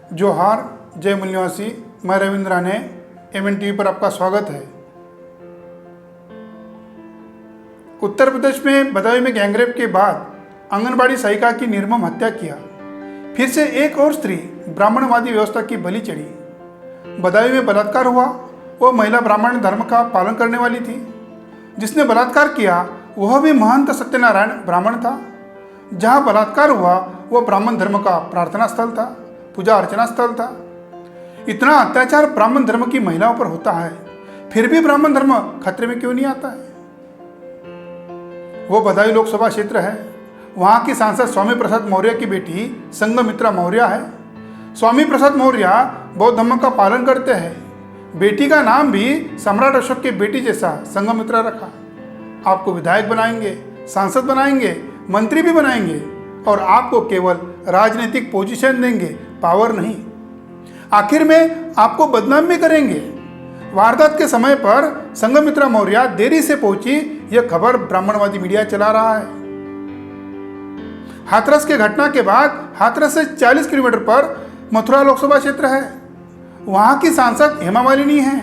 जोहार, जय मूल्यवासी। मैं रविंद्र राणे, एमएन टीवी पर आपका स्वागत है। उत्तर प्रदेश में बदायूं में गैंगरेप के बाद आंगनबाड़ी सहायिका की निर्मम हत्या किया। फिर से एक और स्त्री ब्राह्मणवादी व्यवस्था की बलि चढ़ी। बदायूं में बलात्कार हुआ। वह महिला ब्राह्मण धर्म का पालन करने वाली थी। जिसने बलात्कार किया वह भी महंत सत्यनारायण ब्राह्मण था। जहां बलात्कार हुआ वह ब्राह्मण धर्म का प्रार्थना स्थल था, पूजा अर्चना स्थल था। इतना अत्याचार ब्राह्मण धर्म की महिलाओं पर होता है, फिर भी ब्राह्मण धर्म खतरे में क्यों नहीं आता है? वो बदायूं लोकसभा क्षेत्र है। वहां की सांसद स्वामी प्रसाद मौर्य की बेटी संघमित्रा मौर्य है। स्वामी प्रसाद मौर्य बौद्ध धर्म का पालन करते हैं। बेटी का नाम भी सम्राट अशोक की बेटी जैसा संघमित्रा रखा। आपको विधायक बनाएंगे, सांसद बनाएंगे, मंत्री भी बनाएंगे और आपको केवल राजनीतिक पोजीशन देंगे, पावर नहीं। आखिर में आपको बदनाम भी करेंगे। वारदात के समय पर संघमित्रा मौर्य देरी से पहुंची, यह खबर ब्राह्मणवादी मीडिया चला रहा है। हाथरस के घटना के बाद हाथरस से 40 किलोमीटर पर मथुरा लोकसभा क्षेत्र है। वहां की सांसद हेमा मालिनी है।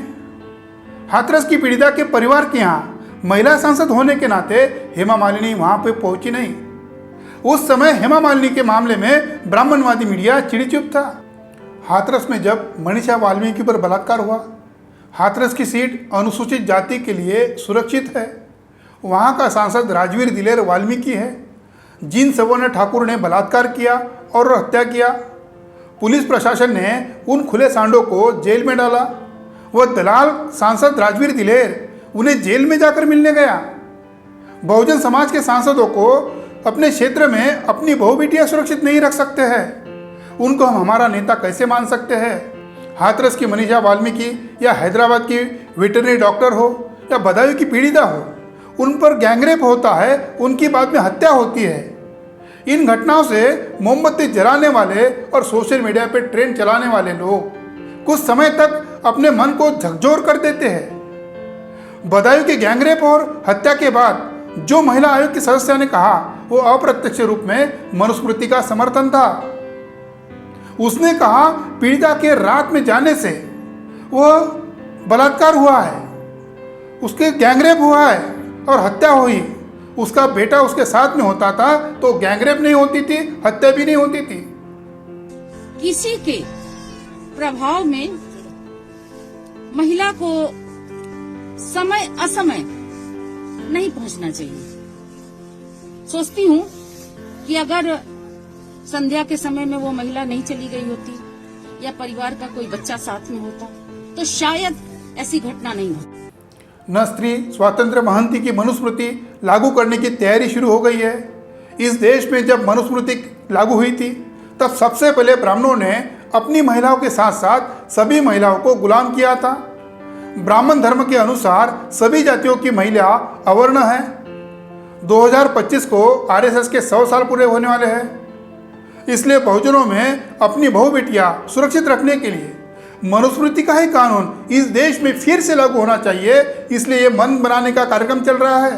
हाथरस की पीड़िता के परिवार के यहाँ महिला सांसद होने के नाते हेमा मालिनी वहां पे पहुंची नहीं। उस समय हेमा मालिनी के मामले में ब्राह्मणवादी मीडिया चिड़ीचुप था। हाथरस में जब मनीषा वाल्मीकि पर बलात्कार हुआ, हाथरस की सीट अनुसूचित जाति के लिए सुरक्षित है। वहां का सांसद राजवीर दिलेर वाल्मीकि है। जिन सवर्ण ठाकुर ने बलात्कार किया और हत्या किया, पुलिस प्रशासन ने उन खुले सांडों को जेल में डाला। वह दलाल सांसद राजवीर दिलेर उन्हें जेल में जाकर मिलने गया। बहुजन समाज के सांसदों को अपने क्षेत्र में अपनी बहू बेटियां सुरक्षित नहीं रख सकते हैं। उनको हम हमारा नेता कैसे मान सकते हैं? हाथरस की मनीषा वाल्मीकि या हैदराबाद की वेटरनरी डॉक्टर हो या बदायूं की पीड़िता हो, उन पर गैंगरेप होता है, उनकी बाद में हत्या होती है। इन घटनाओं से मोमबत्ती जलाने वाले और सोशल मीडिया पर ट्रेंड चलाने वाले लोग कुछ समय तक अपने मन को झकझोर कर देते हैं। बदायूं के गैंगरेप और हत्या के बाद जो महिला आयोग की सदस्य ने कहा वो अप्रत्यक्ष रूप में मनुस्मृति का समर्थन था। उसने कहा पीड़िता के रात में जाने से वह बलात्कार हुआ है, उसके गैंगरेप हुआ है और हत्या हुई। उसका बेटा उसके साथ में होता था तो गैंगरेप नहीं होती थी, हत्या भी नहीं होती थी। किसी के प्रभाव में महिला को समय असमय नहीं पहुंचना चाहिए। सोचती हूँ कि अगर संध्या के समय में वो महिला नहीं चली गई होती या परिवार का कोई बच्चा साथ में होता तो शायद ऐसी घटना नहीं होती। न स्त्री स्वातंत्र्य महंती की मनुस्मृति लागू करने की तैयारी शुरू हो गई है। इस देश में जब मनुस्मृति लागू हुई थी तब सबसे पहले ब्राह्मणों ने अपनी महिलाओं के साथ साथ सभी महिलाओं को गुलाम किया था। ब्राह्मण धर्म के अनुसार सभी जातियों की महिला अवर्ण है। 2025 को आरएसएस के 100 साल पूरे होने वाले हैं। इसलिए बहुजनों में अपनी बहू बेटियां सुरक्षित रखने के लिए मनुस्मृति का ही कानून इस देश में फिर से लागू होना चाहिए। इसलिए ये मन बनाने का कार्यक्रम चल रहा है।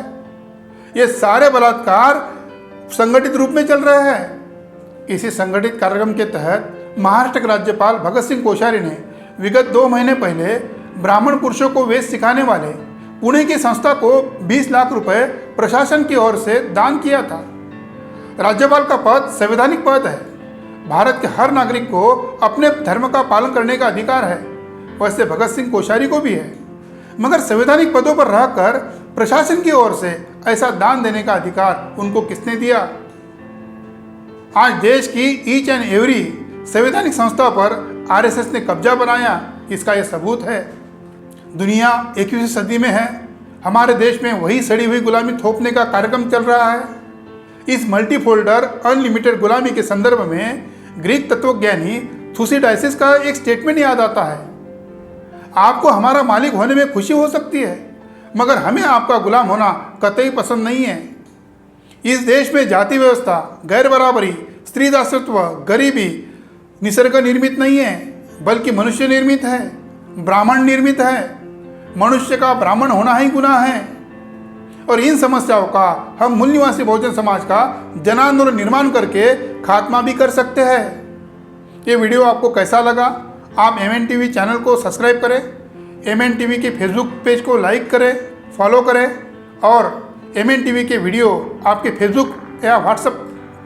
ये सारे बलात्कार संगठित रूप में चल रहे हैं। इसी संगठित कार्यक्रम के तहत महाराष्ट्र के राज्यपाल भगत सिंह कोश्यारी ने विगत 2 महीने पहले ब्राह्मण पुरुषों को वेद सिखाने वाले पुणे की संस्था को 20 लाख रुपए प्रशासन की ओर से दान किया था। राज्यपाल का पद संवैधानिक पद है। भारत के हर नागरिक को अपने धर्म का पालन करने का अधिकार है। वैसे भगत सिंह कोश्यारी को भी है, मगर संवैधानिक पदों पर रहकर प्रशासन की ओर से ऐसा दान देने का अधिकार उनको किसने दिया? आज देश की ईच एंड एवरी संवैधानिक संस्था पर आरएसएस ने कब्जा बनाया, इसका यह सबूत है। दुनिया 21वीं सदी में है। हमारे देश में वही सड़ी हुई गुलामी थोपने का कार्यक्रम चल रहा है। इस मल्टीफोल्डर अनलिमिटेड गुलामी के संदर्भ में ग्रीक तत्वज्ञानी थुसिडाइसिस का एक स्टेटमेंट याद आता है। आपको हमारा मालिक होने में खुशी हो सकती है, मगर हमें आपका गुलाम होना कतई पसंद नहीं है। इस देश में जाति व्यवस्था, गैर बराबरी, स्त्री दासत्व, गरीबी निसर्ग निर्मित नहीं है, बल्कि मनुष्य निर्मित है, ब्राह्मण निर्मित है। मनुष्य का ब्राह्मण होना ही गुनाह है। और इन समस्याओं का हम मूल निवासी बहुजन समाज का जन आंदोलन निर्माण करके खात्मा भी कर सकते हैं। ये वीडियो आपको कैसा लगा? आप MN TV चैनल को सब्सक्राइब करें, MN TV के फेसबुक पेज को लाइक करें, फॉलो करें और MN TV के वीडियो आपके फेसबुक या व्हाट्सएप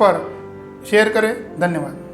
पर शेयर करें। धन्यवाद।